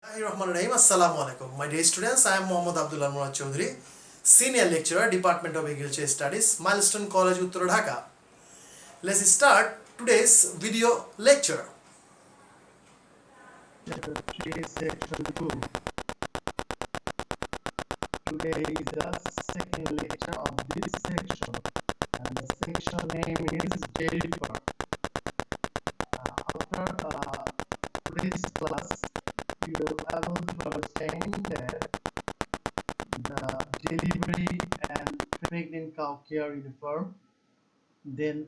Assalamualaikum. My dear students, I am Mohammad Abdullah Murad Chaudhary, Senior Lecturer, Department of Agriculture Studies, Milestone College, Uttar Dhaka. Let's start today's video lecture. Chapter 3, Section 2. Today is the second lecture of this section, and the section name is Dairy Farm. After today's class, you will be able to understand that the delivery and pregnant cow care in a farm, then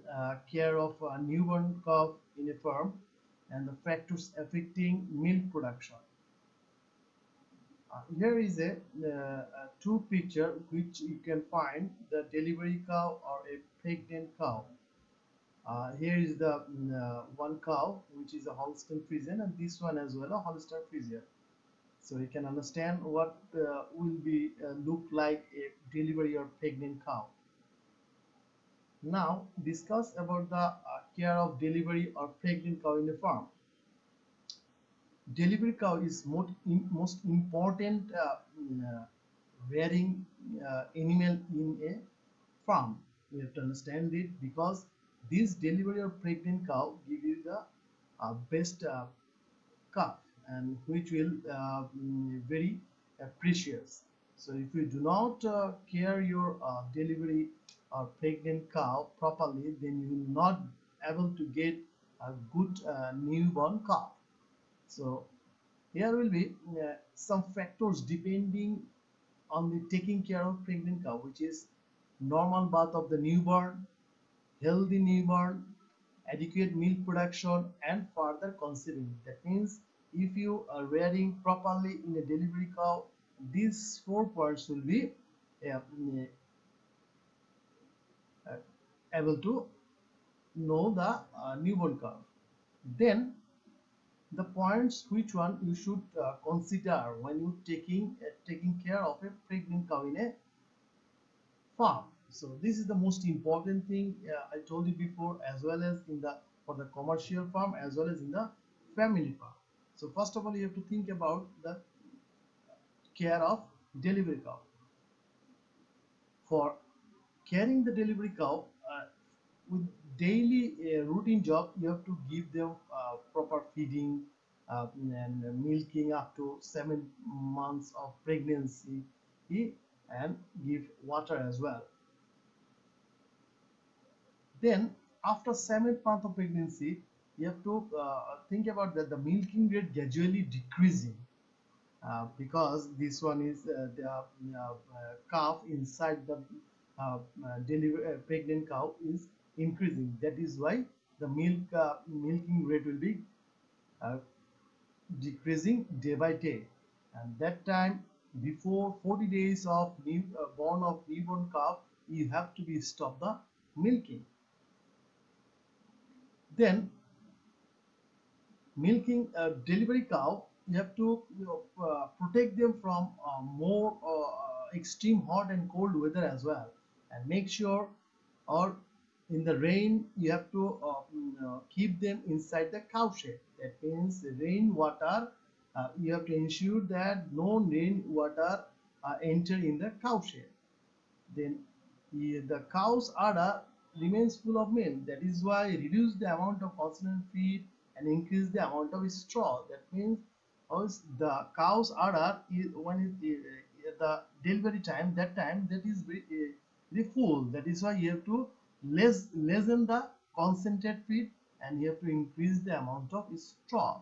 care of a newborn calf in a farm, and the factors affecting milk production. Here is two picture which you can find the delivery cow or a pregnant cow. Here is the one cow which is a Holstein Friesian, and this one as well a Holstein Friesian. So you can understand what will be look like a delivery or pregnant cow. Now discuss about the care of delivery or pregnant cow in the farm. Delivery cow is most important rearing animal in a farm. You have to understand it because this delivery or pregnant cow give you the best calf, and which will very precious. So if you do not care your delivery or pregnant cow properly, then you will not able to get a good newborn calf. So here will be some factors depending on the taking care of pregnant cow, which is normal birth of the newborn, healthy newborn, adequate milk production, and further conceiving. That means if you are rearing properly in a delivery cow, these 4 points will be uh, uh, able to know the newborn cow. Then the points which one you should consider when you taking care of a pregnant cow in a farm. So this is the most important thing I told you before, as well as in the for the commercial farm as well as in the family farm. So first of all, you have to think about the care of delivery cow. For caring the delivery cow with daily routine job, you have to give them proper feeding and milking up to 7 months of pregnancy, and give water as well. Then after 7th month of pregnancy, you have to think about that the milking rate gradually decreasing, because this one is the calf inside the pregnant cow is increasing. That is why the milking rate will be uh, decreasing day by day, and that time before 40 days of born of newborn calf, you have to be stop the milking. Then milking a delivery cow, you have to protect them from more extreme hot and cold weather as well, and make sure, or in the rain you have to keep them inside the cow shed. That means the rain water, you have to ensure that no rain water enter in the cow shed. Then the cow's udder remains full of milk. That is why reduce the amount of constant feed and increase the amount of straw. That means also the cow's udder is when the delivery time, that time that is very full. That is why you have to lessen the concentrate feed, and you have to increase the amount of straw.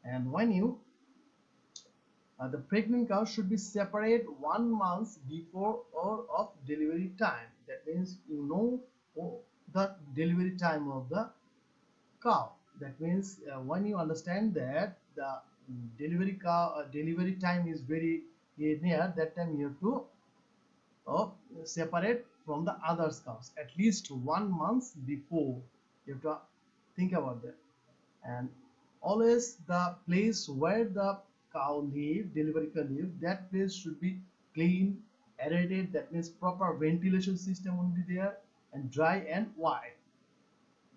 And when you the pregnant cow should be separate 1 month before or of delivery time. That means you know the delivery time of the cow. That means when you understand that the delivery time is very near, that time you have to uh, separate from the others cows at least 1 month before. You have to think about that. And always the place where the delivery cow live, that place should be clean, aerated. That means proper ventilation system will be there, and dry and wide.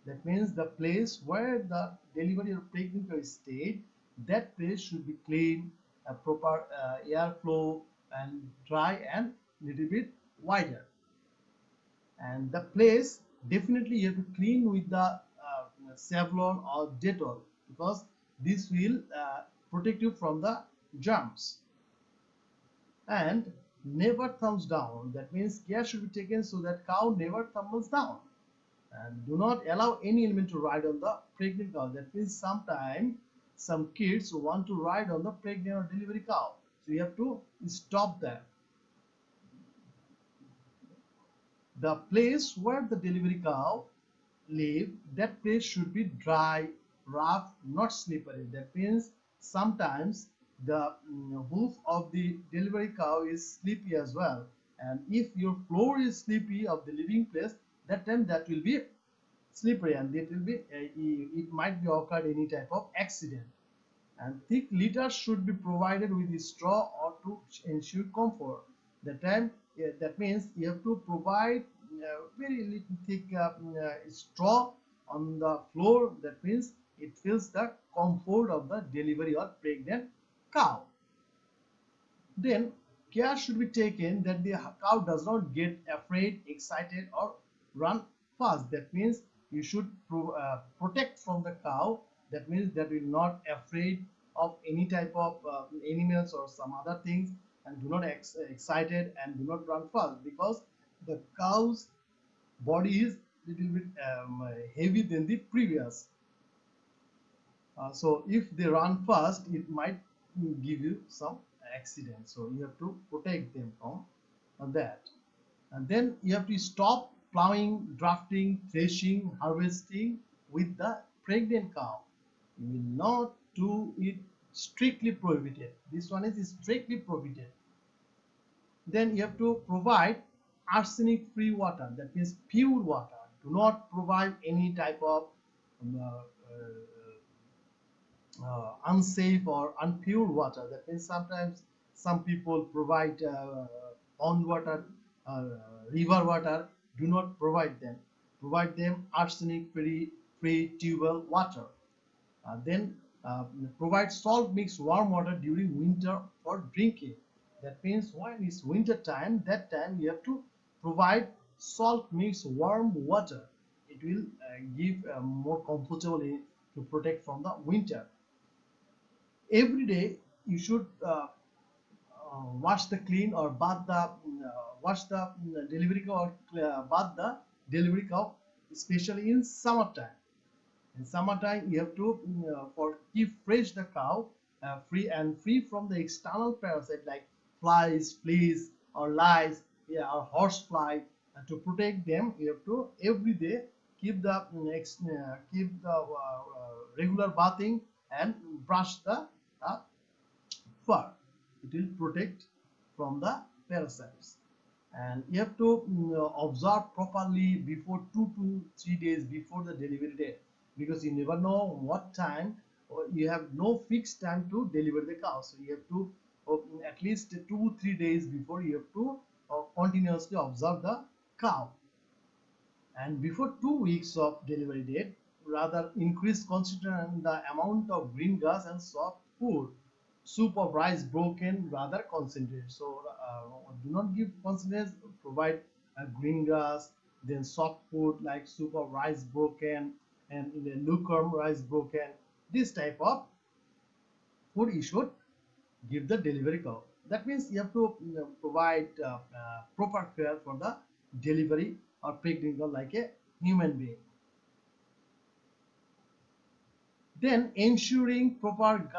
That means the place where the delivery or pregnant cow is stayed, that place should be clean, a proper airflow and dry and little bit wider. And the place definitely you have to clean with the Savlon or Dettol, because this will protect you from the germs. And never thumbs down, that means care should be taken so that cow never tumbles down. And do not allow any element to ride on the pregnant cow. That means sometimes some kids want to ride on the pregnant or delivery cow, so you have to stop that. The place where the delivery cow live, that place should be dry, rough, not slippery. That means sometimes the hoof of the delivery cow is slippery as well. And if your floor is slippery of the living place, that time that will be slippery, and it will be it might be occurred any type of accident. And thick litter should be provided with straw or to ensure comfort. The time that means you have to provide very little thick straw on the floor. That means it feels the comfort of the delivery or pregnant cow. Then care should be taken that the cow does not get afraid, excited, or run fast. That means you should protect from the cow. That means that will not afraid of any type of animals or some other things, and do not excited and do not run fast, because the cow's body is little bit heavy than the previous. So if they run fast, it might give you some accident. So you have to protect them from that. And then you have to stop plowing, drafting, threshing, harvesting with the pregnant cow. You will not do it, strictly prohibited. This one is strictly prohibited. Then you have to provide arsenic free water, that means pure water. Do not provide any type of unsafe or unpure water. That means sometimes some people provide pond water, uh, river water. Do not provide them. Provide them arsenic free tubewell water. Then provide salt mixed warm water during winter for drinking. That means when it's winter time, that time you have to provide salt mixed warm water. It will give more comfortable to protect from the winter. Every day you should wash the clean or bath the wash the delivery cow, or bath the delivery cow, especially in summertime. In summertime you have to for keep fresh the cow, free from the external parasite like flies, fleas, or lice, yeah, or horse fly. To protect them, you have to every day keep the regular bathing and brush the fur. It will protect from the parasites. And you have to observe properly before 2 to 3 days before the delivery date, because you never know what time, or you have no fixed time to deliver the cow. So you have to at least 2 3 days before, you have to continuously observe the cow. And before 2 weeks of delivery date, rather increase consider the amount of green grass and soft food. Soup of rice broken, rather concentrate. So do not give concentrate, provide green grass, then soft food like soup of rice broken and in the lukewarm rice broken. This type of food you should give the delivery cow. That means you have to provide proper care for the delivery or pregnant cow like a human being. Then ensuring proper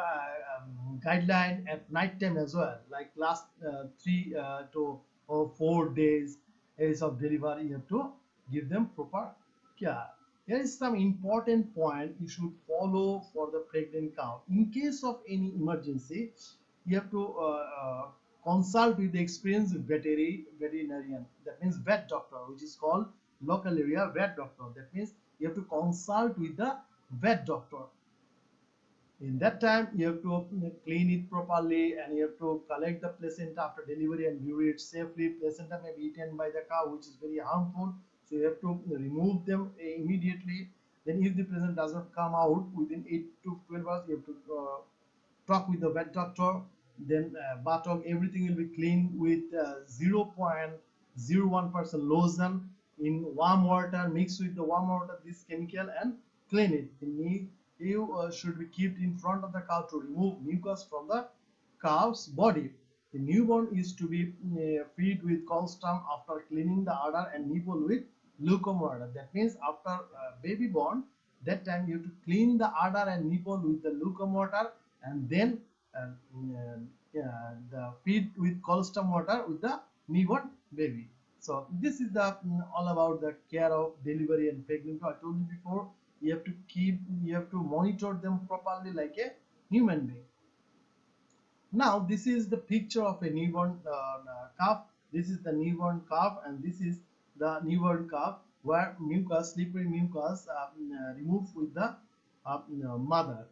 guideline at night time as well, like last 3 to 4 days of delivery, you have to give them proper care. There is some important point you should follow for the pregnant cow. In case of any emergency, you have to consult with the experienced veterinarian. That means vet doctor, which is called local area vet doctor. That means you have to consult with the vet doctor. In that time, you have to clean it properly, and you have to collect the placenta after delivery and bury it safely. Placenta may be eaten by the cow, which is very harmful, so you have to remove them immediately. Then if the placenta does not come out within 8 to 12 hours, you have to talk with the vet doctor. then buttock, everything will be cleaned with 0.01% lotion in warm water. Mix with the warm water this chemical and clean it. You should be kept in front of the cow to remove mucus from the cow's body. The newborn is to be fed with colostrum after cleaning the udder and nipple with lukewarm water. That means after baby born, that time you have to clean the udder and nipple with the lukewarm water, and then the feed with colostrum water with the newborn baby. So this is the all about the care of delivery and pregnancy. I told you before, you have to monitor them properly like a human being. Now this is the picture of a newborn calf. This is the newborn calf, and this is the newborn calf where mucus, slippery mucus, removed with the mother.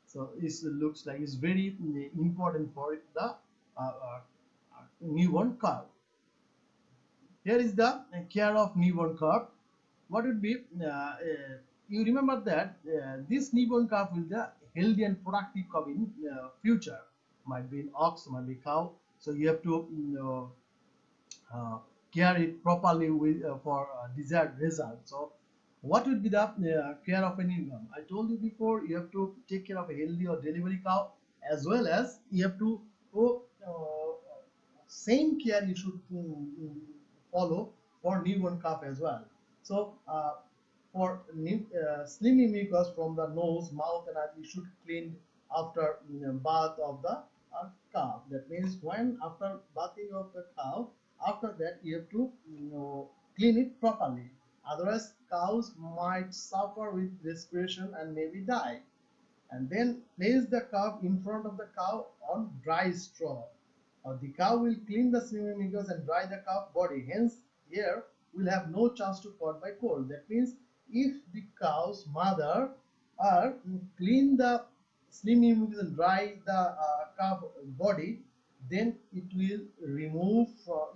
So it looks like it's very important for the newborn calf. Here is the care of newborn calf. What would be you remember that this newborn calf will be healthy and productive calf in future. Might be an ox, might be cow. So you have to care it properly with for desired result. So what would be the care of a newborn? I told you before, you have to take care of a healthy or delivery cow, as well as you have to same care you should follow for newborn calf as well. So for slimy mucus from the nose, mouth, and eyes, we should clean after bath of the calf. That means when after bathing of the cow, after that you have to clean it properly. Otherwise, cows might suffer with respiration and maybe die. And then place the calf in front of the cow on dry straw. The cow will clean the slimy mucus and dry the calf body. Hence, here will have no chance to caught by cold. That means if the cow's mother are clean the slimy mucus and dry the calf body, then it will remove,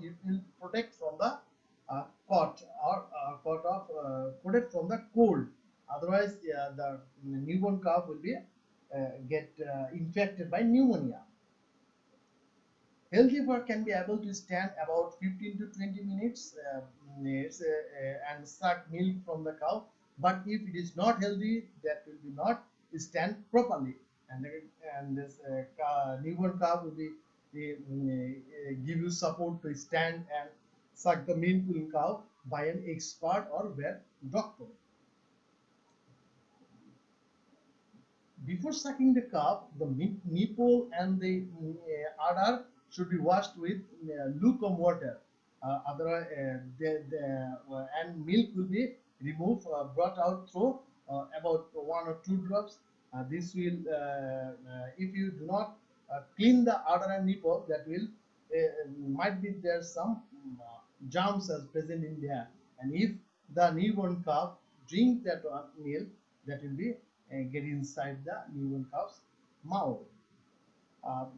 it will protect from the caught or caught of protect from the cold. Otherwise, the newborn calf will be get infected by pneumonia. Healthy bird can be able to stand about 15 to 20 minutes and suck milk from the cow. But if it is not healthy, that will be not stand properly. And this newborn calf will be give you support to stand and suck the milk in cow by an expert or vet doctor. Before sucking the calf, the nipple and the udder should be washed with lukewarm water. Otherwise, and milk will be removed, brought out through about 1 or 2 drops. This will, if you do not clean the udder and nipple, that will might be there some germs as present in there. And if the newborn calf drink that milk, that will be get inside the newborn calf's mouth. Um,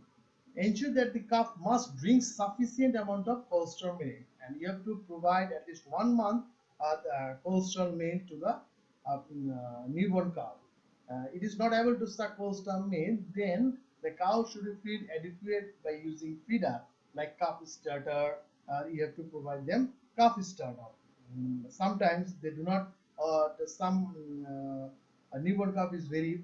Ensure that the calf must drink sufficient amount of colostrum milk, and you have to provide at least 1 month colostrum milk to the newborn cow. It is not able to suck colostrum milk, then the cow should be fed adequate by using feeder like calf starter. You have to provide them calf starter. Sometimes they do not. Some a newborn calf is very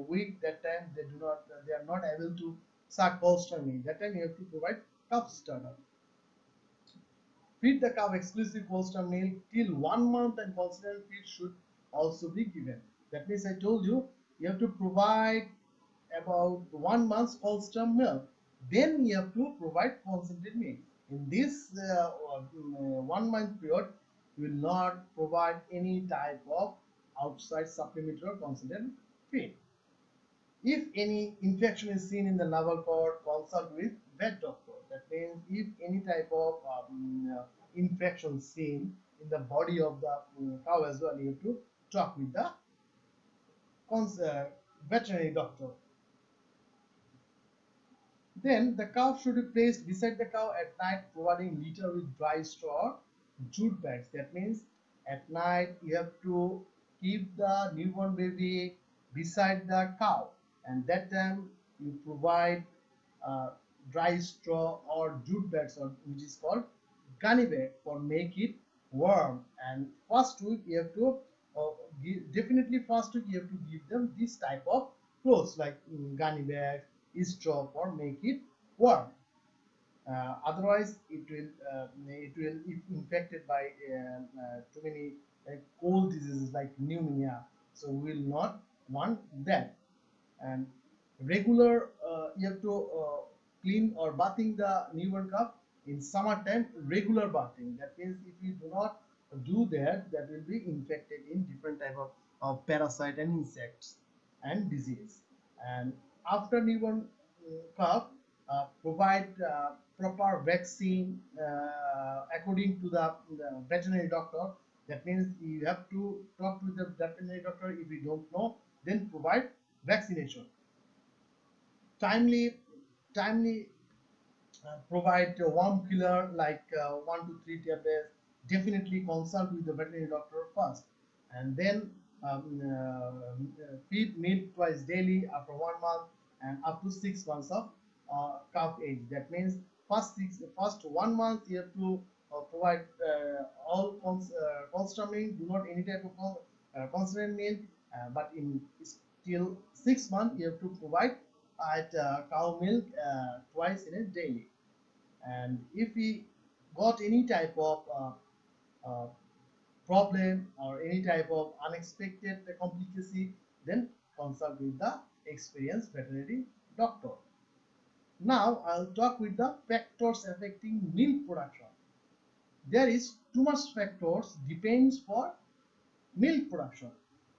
weak. That time they do not. They are not able to suck colostrum milk. That time you have to provide calf starter. Feed the calf exclusive colostrum milk till 1 month, and constant feed should also be given. That means I told you, you have to provide about 1 month's colostrum milk. Then you have to provide concentrated milk. In this 1 month period, you will not provide any type of outside supplementary or concentrated feed. If any infection is seen in the navel cord, consult with vet doctor. That means if any type of infection seen in the body of the cow as well, you have to talk with the veterinary doctor. Then the calf should be placed beside the cow at night, providing litter with dry straw, jute bags. That means at night you have to keep the newborn baby beside the cow, and that time you provide dry straw or jute bags, or which is called gunny bag, for make it warm. And first week you have to definitely first week you have to give them this type of clothes like gunny bag, straw, for make it warm. Otherwise it will, if infected by too many cold diseases like pneumonia, so we will not want that. And regular you have to clean or bathing the newborn calf in summertime. Regular bathing, that means if you do not do that, that will be infected in different type of parasite and insects and disease. And after newborn calf, provide proper vaccine according to the veterinary doctor. That means you have to talk to the veterinary doctor. If you don't know, then provide vaccination. Timely provide a worm killer like 1 to 3 tablets. Definitely consult with the veterinary doctor first, and then feed milk twice daily after 1 month and up to 6 months of calf age. That means first 1 month you have to provide all constant milk. Do not any type of constant milk, but in till 6 months you have to provide at cow milk twice in a daily. And if we got any type of uh, problem or any type of unexpected complicacy, then consult with the experienced veterinary doctor. Now I'll talk with the factors affecting milk production. There is too much factors depends for milk production.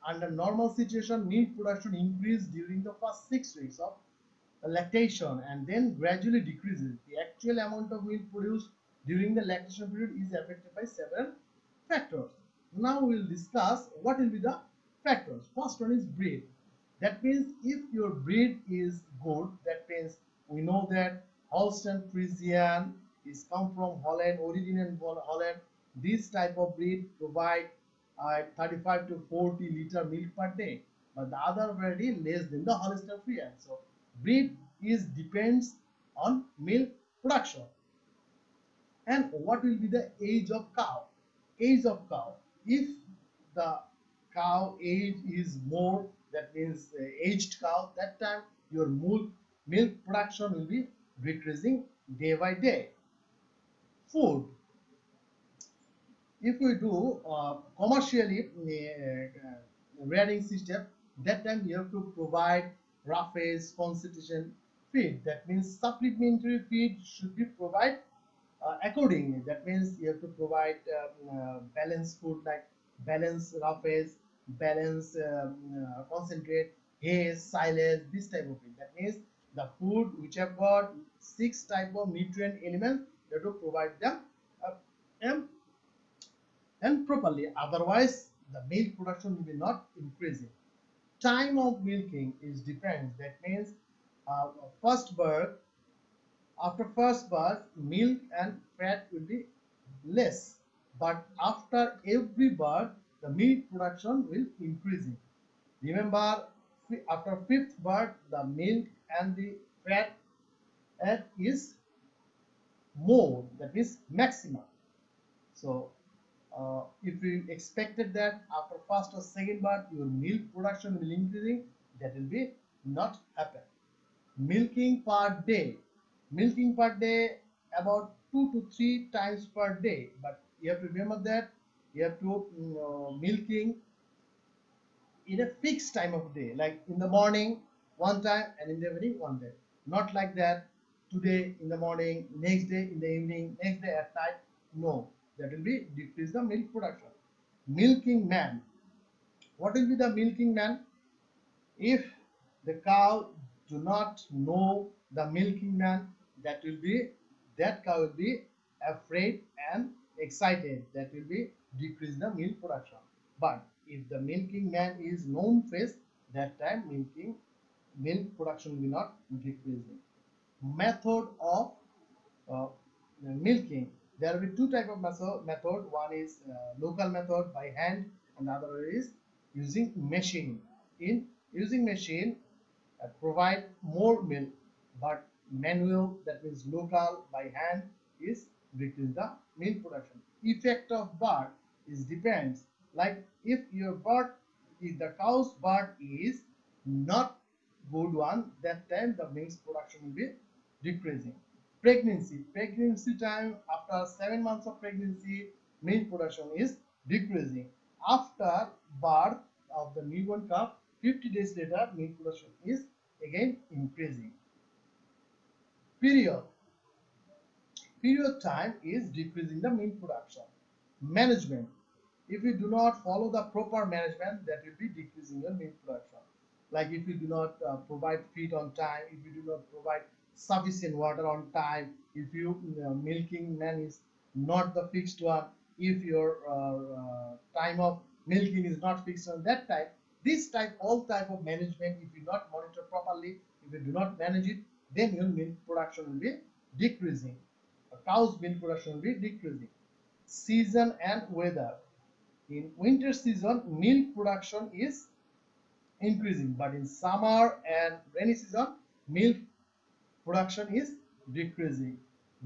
Under normal situation, milk production increases during the first 6 weeks of lactation and then gradually decreases. The actual amount of milk produced during the lactation period is affected by several factors. Now we will discuss what will be the factors. First one is breed. That means if your breed is good, that means we know that Holstein Friesian is come from Holland, origin in Holland. This type of breed provide 35 to 40 liter milk per day, but the other variety less than the Holstein Friesian. So breed is depends on milk production. And what will be the age of cow? Age of cow. If the cow age is more, that means aged cow, that time your milk production will be decreasing day by day. Food. If we do commercially rearing system, that time you have to provide roughage concentration feed. That means supplementary feed should be provided accordingly. That means you have to provide balanced food like balanced roughage, balanced concentrate, hay, silage, this type of thing. That means the food which have got 6 type of nutrient elements, you have to provide them and properly. Otherwise, the milk production will be not increasing. Time of milking is depends. That means uh, first birth after first birth, milk and fat will be less, but after every birth, the milk production will increasing. Remember, after fifth birth, the milk and the fat is more, that is maximum. So if you expected that after first or second birth your milk production will increasing, that will be not happen. Milking per day about 2 to 3 times per day, but you have to remember that you have to milking in a fixed time of day, like in the morning one time and in the evening one day. Not like that, today in the morning, next day in the evening, next day at night. No, that will be decrease the milk production. Milking man. What will be the milking man? If the cow do not know the milking man, that cow will be afraid and excited. That will be decrease the milk production. But if the milking man is known face, that time milk production will not decreasing. Method of uh, milking. There will be two type of method. One is local method by hand, and the other is using machine. In using machine, provide more milk, but manual, that means local by hand, is decrease the milk production. Effect of birth is depends, like if your birth, if the cow's birth is not good one, that time the milk production will be decreasing. Pregnancy time, after 7 months of pregnancy, milk production is decreasing. After birth of the newborn calf, 50 days later, milk production is again increasing. Period. Period time is decreasing the milk production. Management. If you do not follow the proper management, that will be decreasing your milk production. Like if you do not provide feed on time, if you do not provide sufficient water on time, if you milking man is not the fixed one, if your time of milking is not fixed on that time, this type, all type of management, if you not monitor properly, if you do not manage it, then your milk production will be decreasing. A cow's milk production will be decreasing. Season and weather. In winter season, milk production is increasing, but in summer and rainy season, milk production is decreasing.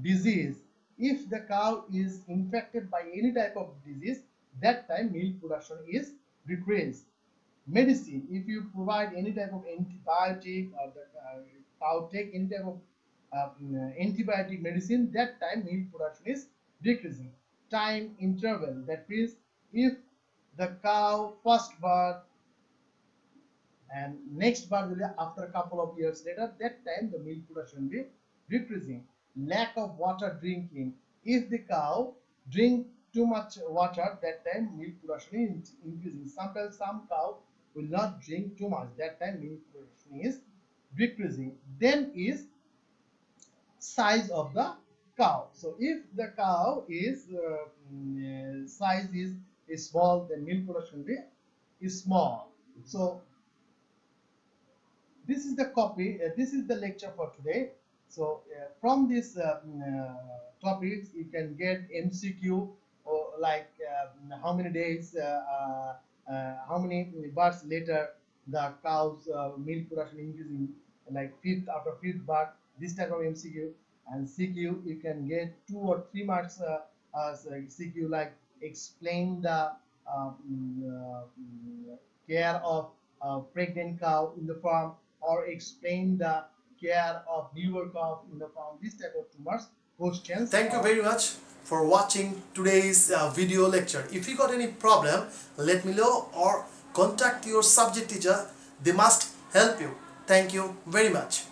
Disease. If the cow is infected by any type of disease, that time milk production is decreased. Medicine. If you provide any type of antibiotic, or the cow take any type of antibiotic medicine, that time milk production is decreasing. Time interval. That means if the cow first birth and next birth will be after a couple of years later, that time the milk production will be decreasing. Lack of water drinking. If the cow drink too much water, that time milk production is increasing. Sometimes some cow will not drink too much, that time milk production is decreasing. Then is size of the cow. So if the cow is size is small, then milk production will be small. So this is the copy, this is the lecture for today. So from this topics you can get MCQ, or like how many days, how many births later the cow's milk production increasing, like fifth, after fifth birth, this type of MCQ. And CQ you can get 2 or 3 marks as CQ, like explain the care of pregnant cow in the farm, or explain the care of newborn cow in the farm. This type of 2 marks questions. Thank you very much for watching today's video lecture. If you got any problem, let me know or contact your subject teacher. They must help you. Thank you very much.